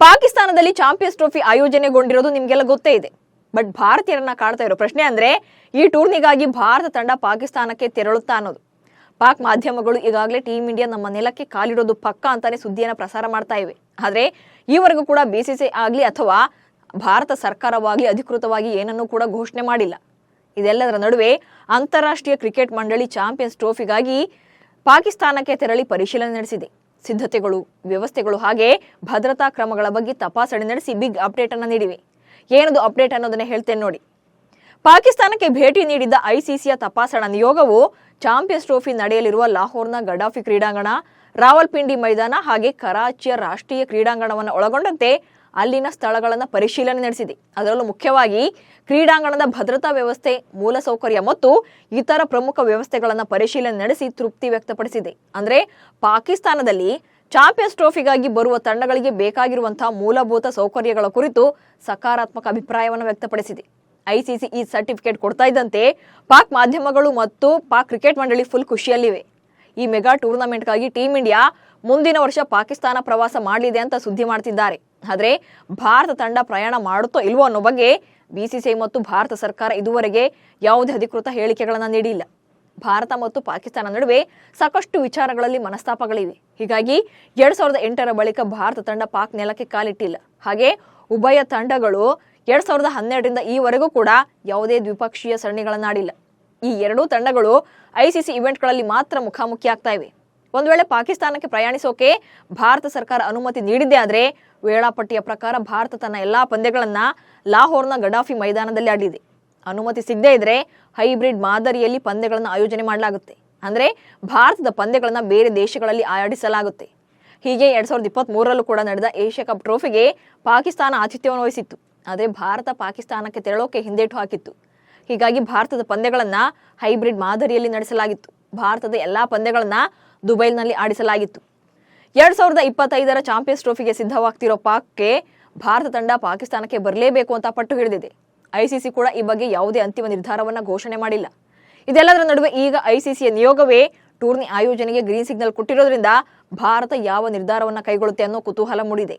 ಪಾಕಿಸ್ತಾನದಲ್ಲಿ champions trophy ಆಯೋಜನೆಗೊಂಡಿರೋದು ನಿಮ್ಗೆಲ್ಲ ಗೊತ್ತೇ ಇದೆ. ಬಟ್ ಭಾರತೀಯರನ್ನ ಕಾಡ್ತಾ ಇರೋ ಪ್ರಶ್ನೆ ಅಂದ್ರೆ ಈ ಟೂರ್ನಿಗಾಗಿ ಭಾರತ ತಂಡ ಪಾಕಿಸ್ತಾನಕ್ಕೆ ತೆರಳುತ್ತಾ ಅನ್ನೋದು. ಪಾಕ್ ಮಾಧ್ಯಮಗಳು ಈಗಾಗಲೇ ಟೀಮ್ ಇಂಡಿಯಾ ನಮ್ಮ ನೆಲಕ್ಕೆ ಕಾಲಿಡೋದು ಪಕ್ಕಾ ಅಂತಾನೆ ಸುದ್ದಿಯನ್ನು ಪ್ರಸಾರ ಮಾಡ್ತಾ ಇವೆ. ಆದ್ರೆ ಈವರೆಗೂ ಕೂಡ ಬಿಸಿಸಿಐ ಆಗ್ಲಿ ಅಥವಾ ಭಾರತ ಸರ್ಕಾರವಾಗಲಿ ಅಧಿಕೃತವಾಗಿ ಏನನ್ನೂ ಕೂಡ ಘೋಷಣೆ ಮಾಡಿಲ್ಲ. ಇದೆಲ್ಲದರ ನಡುವೆ ಅಂತಾರಾಷ್ಟ್ರೀಯ ಕ್ರಿಕೆಟ್ ಮಂಡಳಿ ಚಾಂಪಿಯನ್ಸ್ ಟ್ರೋಫಿಗಾಗಿ ಪಾಕಿಸ್ತಾನಕ್ಕೆ ತೆರಳಿ ಪರಿಶೀಲನೆ ನಡೆಸಿದೆ. ಸಿದ್ಧತೆಗಳು, ವ್ಯವಸ್ಥೆಗಳು ಹಾಗೆ ಭದ್ರತಾ ಕ್ರಮಗಳ ಬಗ್ಗೆ ತಪಾಸಣೆ ನಡೆಸಿ ಬಿಗ್ ಅಪ್ಡೇಟ್ ಅನ್ನು ನೀಡಿವೆ. ಏನದು ಅಪ್ಡೇಟ್ ಅನ್ನೋದನ್ನ ಹೇಳ್ತೇನೆ ನೋಡಿ. ಪಾಕಿಸ್ತಾನಕ್ಕೆ ಭೇಟಿ ನೀಡಿದ್ದ ಐಸಿಸಿಯ ತಪಾಸಣಾ ನಿಯೋಗವು ಚಾಂಪಿಯನ್ಸ್ ಟ್ರೋಫಿ ನಡೆಯಲಿರುವ ಲಾಹೋರ್ನ ಗಡಾಫಿ ಕ್ರೀಡಾಂಗಣ, ರಾವಲ್ಪಿಂಡಿ ಮೈದಾನ ಹಾಗೆ ಕರಾಚಿಯ ರಾಷ್ಟ್ರೀಯ ಕ್ರೀಡಾಂಗಣವನ್ನು ಒಳಗೊಂಡಂತೆ ಅಲ್ಲಿನ ಸ್ಥಳಗಳನ್ನು ಪರಿಶೀಲನೆ ನಡೆಸಿದೆ. ಅದರಲ್ಲೂ ಮುಖ್ಯವಾಗಿ ಕ್ರೀಡಾಂಗಣದ ಭದ್ರತಾ ವ್ಯವಸ್ಥೆ, ಮೂಲಸೌಕರ್ಯ ಮತ್ತು ಇತರ ಪ್ರಮುಖ ವ್ಯವಸ್ಥೆಗಳನ್ನು ಪರಿಶೀಲನೆ ನಡೆಸಿ ತೃಪ್ತಿ ವ್ಯಕ್ತಪಡಿಸಿದೆ. ಅಂದ್ರೆ ಪಾಕಿಸ್ತಾನದಲ್ಲಿ ಚಾಂಪಿಯನ್ಸ್ ಟ್ರೋಫಿಗಾಗಿ ಬರುವ ತಂಡಗಳಿಗೆ ಬೇಕಾಗಿರುವಂತಹ ಮೂಲಭೂತ ಸೌಕರ್ಯಗಳ ಕುರಿತು ಸಕಾರಾತ್ಮಕ ಅಭಿಪ್ರಾಯವನ್ನು ವ್ಯಕ್ತಪಡಿಸಿದೆ. ಐಸಿಸಿ ಈ ಸರ್ಟಿಫಿಕೇಟ್ ಕೊಡ್ತಾ ಇದ್ದಂತೆ ಪಾಕ್ ಮಾಧ್ಯಮಗಳು ಮತ್ತು ಪಾಕ್ ಕ್ರಿಕೆಟ್ ಮಂಡಳಿ ಫುಲ್ ಖುಷಿಯಲ್ಲಿವೆ. ಈ ಮೆಗಾ ಟೂರ್ನಮೆಂಟ್ಗಾಗಿ ಟೀಮ್ ಇಂಡಿಯಾ ಮುಂದಿನ ವರ್ಷ ಪಾಕಿಸ್ತಾನ ಪ್ರವಾಸ ಮಾಡಲಿದೆ ಅಂತ ಸುದ್ದಿ ಮಾಡ್ತಿದ್ದಾರೆ. ಆದ್ರೆ ಭಾರತ ತಂಡ ಪ್ರಯಾಣ ಮಾಡುತ್ತೋ ಇಲ್ವೋ ಅನ್ನೋ ಬಗ್ಗೆ ಬಿಸಿಸಿಐ ಮತ್ತು ಭಾರತ ಸರ್ಕಾರ ಇದುವರೆಗೆ ಯಾವುದೇ ಅಧಿಕೃತ ಹೇಳಿಕೆಗಳನ್ನು ನೀಡಿಲ್ಲ. ಭಾರತ ಮತ್ತು ಪಾಕಿಸ್ತಾನ ನಡುವೆ ಸಾಕಷ್ಟು ವಿಚಾರಗಳಲ್ಲಿ ಮನಸ್ತಾಪಗಳಿವೆ. ಹೀಗಾಗಿ 2008ರ ಬಳಿಕ ಭಾರತ ತಂಡ ಪಾಕ್ ನೆಲಕ್ಕೆ ಕಾಲಿಟ್ಟಿಲ್ಲ. ಹಾಗೆ ಉಭಯ ತಂಡಗಳು 2012ರಿಂದ ಈವರೆಗೂ ಕೂಡ ಯಾವುದೇ ದ್ವಿಪಕ್ಷೀಯ ಸರಣಿಗಳನ್ನಾಡಿಲ್ಲ. ಈ ಎರಡೂ ತಂಡಗಳು ಐಸಿಸಿ ಇವೆಂಟ್ಗಳಲ್ಲಿ ಮಾತ್ರ ಮುಖಾಮುಖಿ ಆಗ್ತಾ ಇವೆ. ಒಂದು ವೇಳೆ ಪಾಕಿಸ್ತಾನಕ್ಕೆ ಪ್ರಯಾಣಿಸೋಕೆ ಭಾರತ ಸರ್ಕಾರ ಅನುಮತಿ ನೀಡಿದ್ದೇ ಆದ್ರೆ ವೇಳಾಪಟ್ಟಿಯ ಪ್ರಕಾರ ಭಾರತ ತನ್ನ ಎಲ್ಲಾ ಪಂದ್ಯಗಳನ್ನ ಲಾಹೋರ್ನ ಗಡಾಫಿ ಮೈದಾನದಲ್ಲಿ ಆಡಲಿದೆ. ಅನುಮತಿ ಸಿಗದೇ ಇದ್ರೆ ಹೈಬ್ರಿಡ್ ಮಾದರಿಯಲ್ಲಿ ಪಂದ್ಯಗಳನ್ನು ಆಯೋಜನೆ ಮಾಡಲಾಗುತ್ತೆ. ಅಂದ್ರೆ ಭಾರತದ ಪಂದ್ಯಗಳನ್ನ ಬೇರೆ ದೇಶಗಳಲ್ಲಿ ಆಡಿಸಲಾಗುತ್ತೆ. ಹೀಗೆ 2023ರಲ್ಲೂ ಕೂಡ ನಡೆದ ಏಷ್ಯಾ ಕಪ್ ಟ್ರೋಫಿಗೆ ಪಾಕಿಸ್ತಾನ ಆತಿಥ್ಯವನ್ನು ವಹಿಸಿತ್ತು. ಆದರೆ ಭಾರತ ಪಾಕಿಸ್ತಾನಕ್ಕೆ ತೆರಳೋಕೆ ಹಿಂದೇಟು ಹಾಕಿತ್ತು. ಹೀಗಾಗಿ ಭಾರತದ ಪಂದ್ಯಗಳನ್ನ ಹೈಬ್ರಿಡ್ ಮಾದರಿಯಲ್ಲಿ ನಡೆಸಲಾಗಿತ್ತು. ಭಾರತದ ಎಲ್ಲಾ ಪಂದ್ಯಗಳನ್ನ ದುಬೈನಲ್ಲಿ ಆಡಿಸಲಾಗಿತ್ತು. 2025ರ ಚಾಂಪಿಯನ್ಸ್ ಟ್ರೋಫಿಗೆ ಸಿದ್ಧವಾಗ್ತಿರೋ ಪಾಕ್ಗೆ ಭಾರತ ತಂಡ ಪಾಕಿಸ್ತಾನಕ್ಕೆ ಬರಲೇಬೇಕು ಅಂತ ಪಟ್ಟು ಹಿಡಿದಿದೆ. ಐಸಿಸಿ ಕೂಡ ಈ ಬಗ್ಗೆ ಯಾವುದೇ ಅಂತಿಮ ನಿರ್ಧಾರವನ್ನ ಘೋಷಣೆ ಮಾಡಿಲ್ಲ. ಇದೆಲ್ಲದರ ನಡುವೆ ಈಗ ಐಸಿಸಿಯ ನಿಯೋಗವೇ ಟೂರ್ನಿ ಆಯೋಜನೆಗೆ ಗ್ರೀನ್ ಸಿಗ್ನಲ್ ಕೊಟ್ಟಿರೋದ್ರಿಂದ ಭಾರತ ಯಾವ ನಿರ್ಧಾರವನ್ನ ಕೈಗೊಳ್ಳುತ್ತೆ ಅನ್ನೋ ಕುತೂಹಲ ಮೂಡಿದೆ.